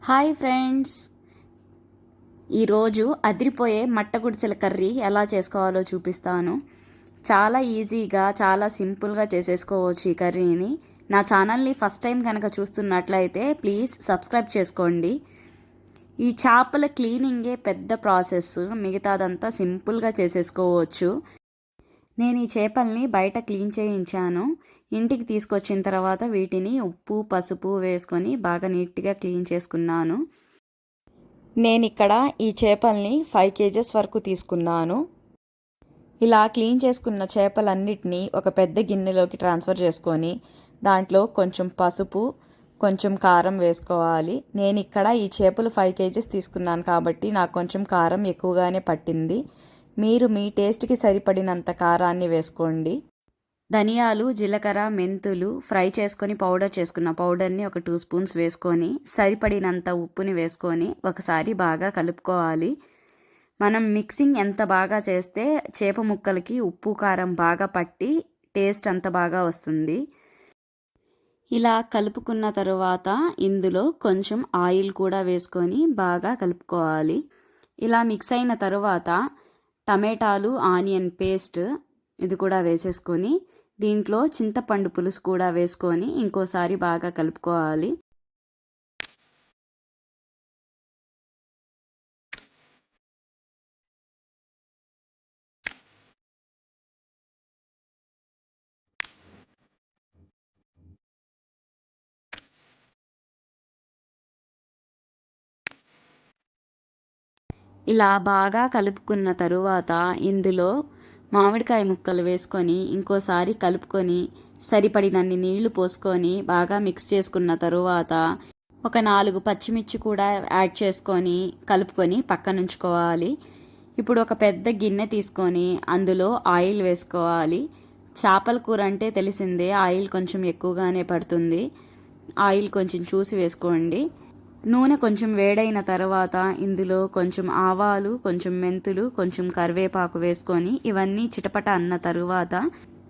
Hi friends, ఈరోజు అదిరిపోయే మట్టగుడిసెల curry ఎలా చేసుకోవాలో చూపిస్తాను. చాలా ఈజీగా చాలా సింపుల్గా చేసేసుకోవచ్చు ఈ కర్రీని. నా ఛానల్ని ఫస్ట్ టైం కనుక చూస్తున్నట్లయితే ప్లీజ్ సబ్స్క్రైబ్ చేసుకోండి. ఈ చేపల క్లీనింగే పెద్ద ప్రాసెస్, మిగతాదంతా సింపుల్గా చేసేసుకోవచ్చు. నేను ఈ చేపల్ని బయట క్లీన్ చేయించాను. ఇంటికి తీసుకొచ్చిన తర్వాత వీటిని ఉప్పు పసుపు వేసుకొని బాగా నీట్గా క్లీన్ చేసుకున్నాను. నేను ఇక్కడ ఈ చేపల్ని 5 kgs వరకు తీసుకున్నాను. ఇలా క్లీన్ చేసుకున్న చేపలన్నిటినీ ఒక పెద్ద గిన్నెలోకి ట్రాన్స్ఫర్ చేసుకొని దాంట్లో కొంచెం పసుపు కొంచెం కారం వేసుకోవాలి. నేను ఇక్కడ ఈ చేపలు 5 kgs తీసుకున్నాను కాబట్టి నాకు కొంచెం కారం ఎక్కువగానే పట్టింది. మీరు మీ టేస్ట్కి సరిపడినంత కారాన్ని వేసుకోండి. ధనియాలు జీలకర్ర మెంతులు ఫ్రై చేసుకొని పౌడర్ చేసుకున్న పౌడర్ని ఒక 2 స్పూన్స్ వేసుకొని సరిపడినంత ఉప్పుని వేసుకొని ఒకసారి బాగా కలుపుకోవాలి. మనం మిక్సింగ్ ఎంత బాగా చేస్తే చేప ముక్కలకి ఉప్పు కారం బాగా పట్టి టేస్ట్ అంత బాగా వస్తుంది. ఇలా కలుపుకున్న తరువాత ఇందులో కొంచెం ఆయిల్ కూడా వేసుకొని బాగా కలుపుకోవాలి. ఇలా మిక్స్ అయిన తరువాత టమాటాలు ఆనియన్ పేస్ట్ ఇది కూడా వేసేసుకొని దీంట్లో చింతపండు పులుసు కూడా వేసుకొని ఇంకోసారి బాగా కలుపుకోవాలి. ఇలా బాగా కలుపుకున్న తరువాత ఇందులో మామిడికాయ ముక్కలు వేసుకొని ఇంకోసారి కలుపుకొని సరిపడినన్ని నీళ్లు పోసుకొని బాగా మిక్స్ చేసుకున్న తరువాత ఒక 4 పచ్చిమిర్చి కూడా యాడ్ చేసుకొని కలుపుకొని పక్కనుంచుకోవాలి. ఇప్పుడు ఒక పెద్ద గిన్నె తీసుకొని అందులో ఆయిల్ వేసుకోవాలి. చేపల కూర అంటే తెలిసిందే, ఆయిల్ కొంచెం ఎక్కువగానే పడుతుంది. ఆయిల్ కొంచెం చూసి వేసుకోండి. నూనె కొంచెం వేడైన తర్వాత ఇందులో కొంచెం ఆవాలు కొంచెం మెంతులు కొంచెం కరివేపాకు వేసుకొని ఇవన్నీ చిటపట అన్న తరువాత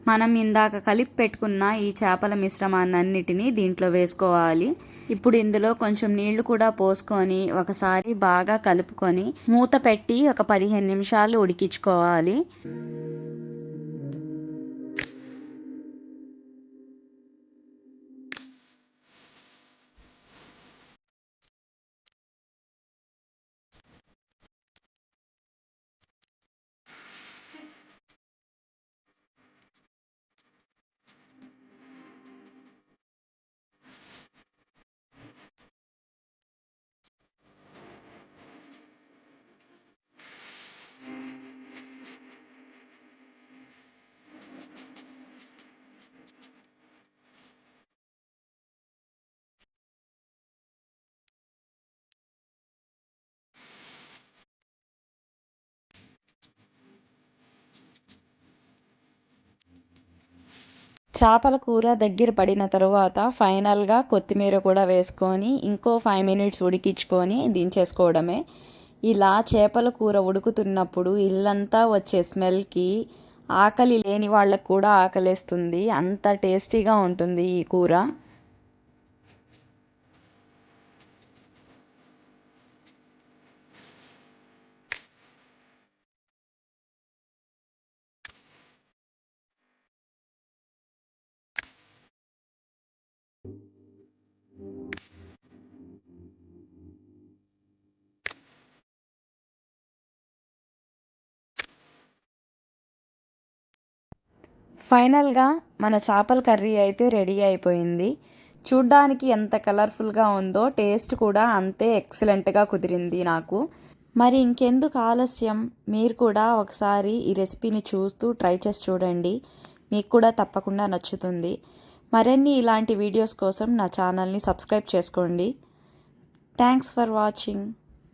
మనం ఇందాక కలిపి పెట్టుకున్న ఈ చేపల మిశ్రమాన్నిటిని దీంట్లో వేసుకోవాలి. ఇప్పుడు ఇందులో కొంచెం నీళ్లు కూడా పోసుకొని ఒకసారి బాగా కలుపుకొని మూత పెట్టి ఒక 15 నిమిషాలు ఉడికించుకోవాలి. చేపల కూర దగ్గర పడిన తర్వాత ఫైనల్గా కొత్తిమీర కూడా వేసుకొని ఇంకో 5 minutes ఉడికించుకొని దించేసుకోవడమే. ఇలా చేపల కూర ఉడుకుతున్నప్పుడు ఇల్లంతా వచ్చే స్మెల్కి ఆకలి లేని వాళ్ళకు కూడా ఆకలేస్తుంది. అంత టేస్టీగా ఉంటుంది ఈ కూర. ఫైనల్గా మన చేపల కర్రీ అయితే రెడీ అయిపోయింది. చూడ్డానికి ఎంత కలర్ఫుల్గా ఉందో టేస్ట్ కూడా అంతే ఎక్సలెంట్గా కుదిరింది నాకు. మరి ఇంకెందుకు ఆలస్యం, మీరు కూడా ఒకసారి ఈ రెసిపీని చూస్తూ ట్రై చేసి చూడండి. మీకు కూడా తప్పకుండా నచ్చుతుంది. మరిన్ని ఇలాంటి వీడియోస్ కోసం నా ఛానల్ని సబ్స్క్రైబ్ చేసుకోండి. Thanks for watching.